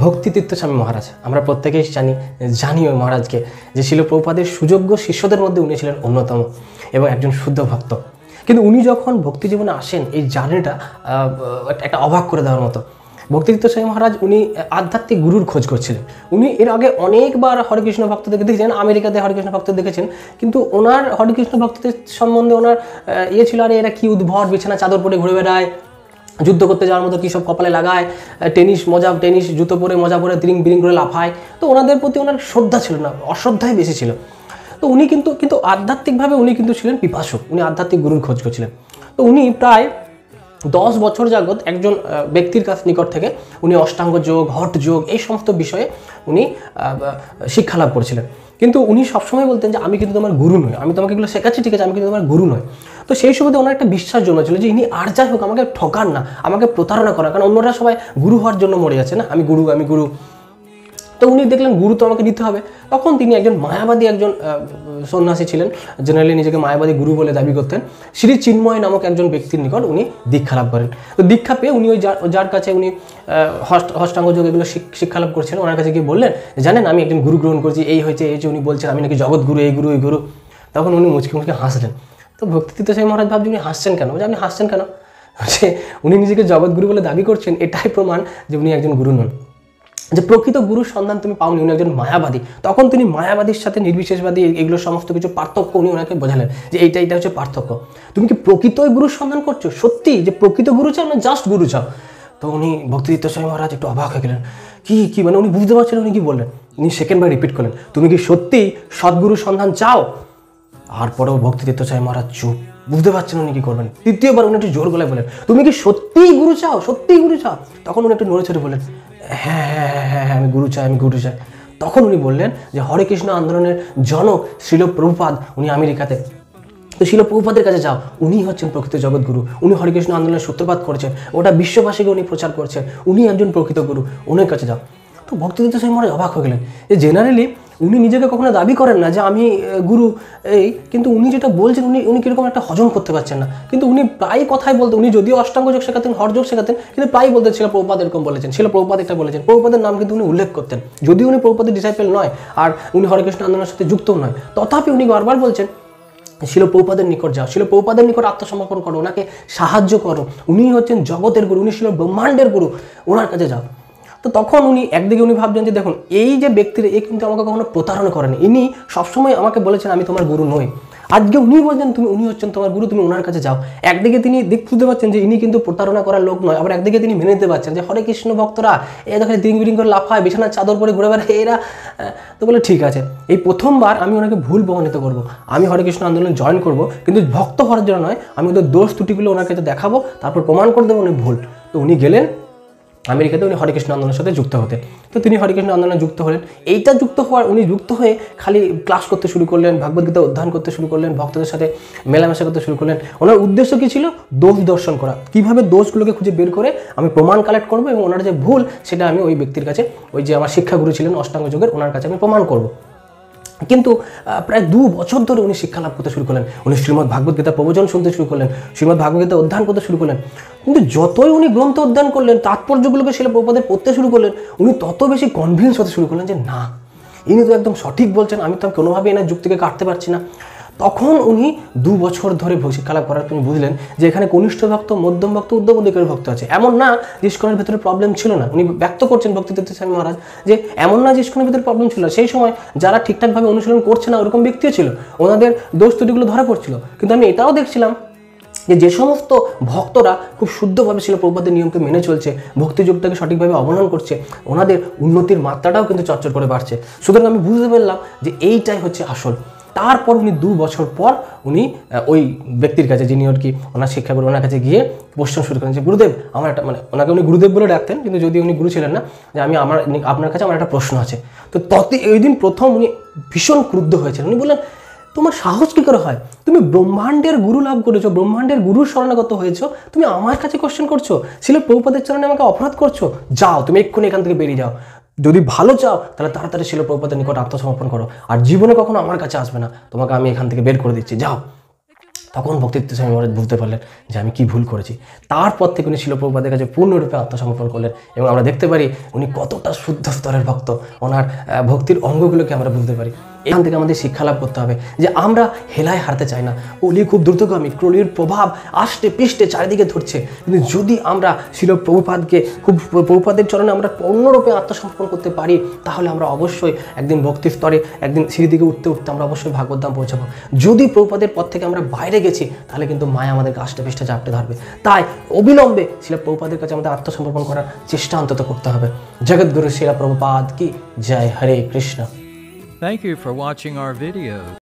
ভক্তিতীর্থ স্বামী মহারাজ, আমরা প্রত্যেকেই জানি ওই মহারাজকে, যে শিল প্রভুপাদের সুযোগ্য শিষ্যদের মধ্যে উনি ছিলেন অন্যতম এবং একজন শুদ্ধ ভক্ত। কিন্তু উনি যখন ভক্তি জীবনে আসেন, এই জার্নিটা একটা অবাক করে দেওয়ার মতো। ভক্তিতীর্থ স্বামী মহারাজ উনি আধ্যাত্মিক গুরুর খোঁজ করছিলেন। উনি এর আগে অনেকবার হরেকৃষ্ণ ভক্তদেরকে দেখেছেন, আমেরিকাতে হরেকৃষ্ণ ভক্ত দেখেছেন, কিন্তু ওনার হরেকৃষ্ণ ভক্তদের সম্বন্ধে ওনার ছিল, আরে এরা কি উদ্ভট, বিছানা চাদর পরে ঘুরে বেড়ায়, যুদ্ধ করতে যাওয়ার মতো কী সব কপালে লাগায়, টেনিস জুতো পরে মজা পরে তিরিং বিরিং করে লাফায়। তো ওনাদের প্রতি ওনার শ্রদ্ধা ছিল না, অশ্রদ্ধাই বেশি ছিল। তো উনি কিন্তু আধ্যাত্মিকভাবে উনি কিন্তু ছিলেন পিপাসক, উনি আধ্যাত্মিক গুরুর খোঁজ করছিলেন। তো উনি প্রায় 10 বছর যাবৎ একজন ব্যক্তির নিকট থেকে উনি অষ্টাঙ্গ যোগ, হঠ যোগ, এই সমস্ত বিষয়ে উনি শিক্ষা লাভ করেছিলেন। কিন্তু উনি সবসময় বলতেন যে আমি কিন্তু তোমার গুরু নই, আমি তোমাকে এগুলো শেখাচ্ছি ঠিক আছে, আমি কিন্তু তোমার গুরু নই। তো সেই সুবাদে ওনার একটা বিশ্বাস জন্মেছিল যে ইনি আর যাই হোক আমাকে ঠকান না, আমাকে প্রতারণা করা, কারণ অন্যরা সবাই গুরু হওয়ার জন্য মরে যাচ্ছে না, আমি গুরু। তো উনি দেখলেন গুরু তো আমাকে দিতে হবে। তখন তিনি একজন মায়াবাদী একজন সন্ন্যাসী ছিলেন, জেনারেলি নিজেকে মায়াবাদী গুরু বলে দাবি করতেন। শ্রী চিন্ময় নামক একজন ব্যক্তির নিকট উনি দীক্ষা লাভ করেন। তো দীক্ষা পেয়ে উনি ওই যার কাছে উনি হষ্টাঙ্গ যোগ এগুলো শিক্ষা লাভ করছেন, ওনার কাছে গিয়ে বললেন, জানেন আমি একজন গুরু গ্রহণ করছি, এই হয়েছে উনি বলছেন আমি নাকি জগৎ গুরু, এই গুরু। তখন উনি মুচকে হাসলেন। তো ভক্তিতীর্থ স্বামী মহারাজ ভাবছেন উনি হাসছেন কেন, যে আপনি হাসছেন কেন, যে উনি নিজেকে জগৎগুরু বলে দাবি করছেন, এটাই প্রমাণ যে উনি একজন গুরু নন, যে প্রকৃত গুরুর সন্ধান তুমি পাওনি, উনি একজন মায়াবাদী। তখন তিনি মায়াবাদীর সাথে নির্বিশেষবাদী এগুলো সমস্ত কিছু পার্থক্য উনি ওনাকে বোঝালেন, যে এইটা হচ্ছে পার্থক্য। তুমি কি প্রকৃত গুরুর সন্ধান করছো, সত্যি যে প্রকৃত গুরু চাও না জাস্ট গুরু চাও? তো উনি ভক্তিতীর্থ স্বামী মহারাজ একটু অবাক হয়ে গেলেন, কি মানে উনি বুঝতে পারছিলেন উনি কি বললেন। উনি সেকেন্ডবার রিপিট করলেন, তুমি কি সত্যি সদ্গুরুর সন্ধান চাও? আর পরেও ভক্তিতীর্থ স্বামী মহারাজ চুপ, বুঝতে পারছেন উনি কি করবেন। তৃতীয়বার উনি একটু জোর গলায় বলেন, তুমি কি সত্যিই গুরু চাও, সত্যিই গুরু চাও? তখন উনি একটু নড়ে চড়ে বললেন, হ্যাঁ আমি গুরু চাই। তখন উনি বললেন যে হরে কৃষ্ণ আন্দোলনের জনক শিল প্রভুপাদ, উনি আমেরিকাতে, তো শিল প্রভুপাদের কাছে যাও, উনি হচ্ছেন প্রকৃত জগৎগুরু, উনি হরিকৃষ্ণ আন্দোলনের সূত্রপাত করেছেন, ওটা বিশ্ববাসীকে উনি প্রচার করছেন, উনি একজন প্রকৃত গুরু, উনার কাছে যাও। তো ভক্তিতীর্থ স্বামী মহারাজ অবাক হয়ে গেলেন, যে জেনারেলি উনি নিজেকে কখনো দাবি করেন না যে আমি গুরু, কিন্তু উনি যেটা বলছেন উনি কীরকম একটা হজম করতে পারছেন না। কিন্তু উনি প্রায় কথাই বলতেন, উনি যদিও অষ্টাঙ্গ যোগ শেখাতেন, হঠযোগ শেখাতেন, কিন্তু প্রায় বলতেন শিল প্রভুপাদ এরকম বলেছেন, শিল প্রভুপাদ এটা বলেছেন, প্রভুপাদের নাম কিন্তু উনি উল্লেখ করতেন, যদিও উনি প্রভুপাদের ডিসাইপল নয় আর উনি হরেকৃষ্ণ আন্দোলনের সাথে যুক্তও নয়, তথাপি উনি বারবার বলছেন শিল প্রভুপাদের নিকট যাও, শিল প্রভুপাদের নিকট আত্মসমর্পণ করো, ওনাকে সাহায্য করো, উনি হচ্ছেন জগতের গুরু, উনি ছিল ব্রহ্মাণ্ডের গুরু, ওনার কাছে যাও। তো তখন উনি একদিকে উনি ভাবছেন যে দেখুন এই যে ব্যক্তির, এ কিন্তু আমাকে কখনো প্রতারণা করেনি, ইনি সবসময় আমাকে বলেছেন আমি তোমার গুরু নই, আজকে উনি বলছেন উনি হচ্ছেন তোমার গুরু, তুমি ওনার কাছে যাও। একদিকে তিনি বুঝতে পারছেন যে ইনি কিন্তু প্রতারণা করার লোক নয়, আবার একদিকে তিনি মেনে নিতে পারছেন যে হরে কৃষ্ণ ভক্তরা এ দেখে দিং বিরিং করে লাফায়, বিছানার চাদর পরে ঘুরে বেড়ায় এরা। তো বলে ঠিক আছে, এই প্রথমবার আমি ওনাকে ভুল প্রমাণিত করবো, আমি হরে কৃষ্ণ আন্দোলন জয়েন করবো, কিন্তু ভক্ত হওয়ার জন্য নয়, আমি ওদের দোষ ত্রুটিগুলো ওনার কাছে দেখাবো, তারপর প্রমাণ করে দেবো উনি ভুল। তো উনি গেলেন আমেরিকাতে, উনি হরেকৃষ্ণ আন্দোলনের সাথে যুক্ত হতেন। তো তিনি হরেকৃষ্ণ আন্দোলনে যুক্ত হলেন। এইটা উনি যুক্ত হয়ে খালি ক্লাস করতে শুরু করলেন, ভাগবতগীতা অধ্যয়ন করতে শুরু করলেন, ভক্তদের সাথে মেলামেশা করতে শুরু করলেন। ওনার উদ্দেশ্য কী ছিল? দোষ দর্শন করা, কীভাবে দোষগুলোকে খুঁজে বের করে আমি প্রমাণ কালেক্ট করবো এবং ওনার যে ভুল সেটা আমি ওই ব্যক্তির কাছে, ওই যে আমার শিক্ষাগুরু ছিলেন অষ্টাঙ্গ যোগের, ওনার কাছে আমি প্রমাণ করবো। কিন্তু প্রায় 2 বছর ধরে উনি শিক্ষা লাভ করতে শুরু করলেন, উনি শ্রীমদ্ ভাগবত গীতা প্রবচন শুনতে শুরু করলেন, শ্রীমদ্ ভাগবত গীতা অধ্যয়ন করতে শুরু করলেন। কিন্তু যতই উনি গ্রন্থ অধ্যয়ন করলেন, তাৎপর্যগুলোকে শিল প্রভুপাদের পড়তে শুরু করলেন, উনি তত বেশি কনভিন্স হতে শুরু করলেন যে না, ইনি তো একদম সঠিক বলছেন, আমি তো কোনোভাবেই এনার যুক্তিকে কাটতে পারছি না। তখন উনি 2 বছর ধরে শিক্ষা লাভ করার তিনি বুঝলেন যে এখানে কনিষ্ঠ ভক্ত, মধ্যম ভক্ত, উদ্ধবধিকারী ভক্ত আছে। এমন না যে ইস্কনের ভেতরে প্রবলেম ছিল না, উনি ব্যক্ত করছেন ভক্তিতীর্থ স্বামী মহারাজ যে এমন না যে ইস্কনের ভেতরে প্রবলেম ছিল, সেই সময় যারা ঠিকঠাকভাবে অনুশীলন করছে না ওরকম ব্যক্তিও ছিল, ওনাদের দোষ ত্রুটিগুলো ধরা পড়ছিল। কিন্তু আমি এটাও দেখছিলাম যে সমস্ত ভক্তরা খুব শুদ্ধভাবে শিল প্রভুপাদের নিয়মকে মেনে চলছে, ভক্তিযুগটাকে সঠিকভাবে অবলম্বন করছে, ওনাদের উন্নতির মাত্রাটাও কিন্তু চর্চর করে বাড়ছে। সুতরাং আমি বুঝতে পারলাম যে এইটাই হচ্ছে আসল। তারপর উনি 2 বছর পর উনি ওই ব্যক্তির কাছে, যিনি আর কি ওনার শিক্ষাগুরু, ওনার কাছে গিয়ে প্রশ্ন শুরু করেন যে গুরুদেব আমার একটা, মানে ওনাকে উনি গুরুদেব বলে ডাকতেন, কিন্তু যদি উনি গুরু ছিলেন না, যে আপনার কাছে আমার একটা প্রশ্ন আছে। তো ওই দিন প্রথম উনি ভীষণ ক্রুদ্ধ হয়েছিলেন। উনি বললেন তোমার সাহস কী করে হয়, তুমি ব্রহ্মাণ্ডের গুরু লাভ করেছো, ব্রহ্মাণ্ডের গুরুর শরণাগত হয়েছো, তুমি আমার কাছে কোশ্চেন করছো, শিল প্রভুপাদের চরণে আমাকে অপরাধ করছো, যাও তুমি এক্ষুনি এখান থেকে বেরিয়ে যাও, যদি ভালো চাও তাহলে তাড়াতাড়ি শিল প্রভুপাদের নিকট আত্মসমর্পণ করো, আর জীবনে কখনো আমার কাছে আসবে না, তোমাকে আমি এখান থেকে বের করে দিচ্ছি, যাও। তখন ভক্তিত্ব স্বামী মহারাজ বুঝতে পারলেন যে আমি কি ভুল করেছি। তারপর থেকে উনি শিল প্রভুপাদের কাছে পূর্ণরূপে আত্মসমর্পণ করলেন এবং আমরা দেখতে পারি উনি কতটা শুদ্ধ স্তরের ভক্ত। ওনার ভক্তির অঙ্গগুলোকে আমরা বুঝতে পারি। এখান থেকে আমাদের শিক্ষা লাভ করতে হবে যে আমরা হেলায় হারতে চাই না। কলি খুব দ্রুতগামী, কলির প্রভাব আষ্টে পৃষ্ঠে চারিদিকে ধরছে, কিন্তু যদি আমরা শিল প্রভুপাদকে প্রভুপাদের চরণে আমরা পূর্ণরূপে আত্মসমর্পণ করতে পারি, তাহলে আমরা অবশ্যই একদিন ভক্তির স্তরে একদিন সিঁড়ি দিকে উঠতে উঠতে আমরা অবশ্যই ভাগবত ধাম পৌঁছাবো। যদি প্রভুপাদের পথ থেকে আমরা বাইরে গেছি, তাহলে কিন্তু মায়া আমাদেরকে আষ্টে পৃষ্ঠে চাপটে ধরবে। তাই অবিলম্বে শিল প্রভুপাদের কাছে আমাদের আত্মসমর্পণ করার চেষ্টা অন্তত করতে হবে। জগৎগুরু শিল প্রভুপাদ কি জয়। হরে Krishna. Thank you for watching our video.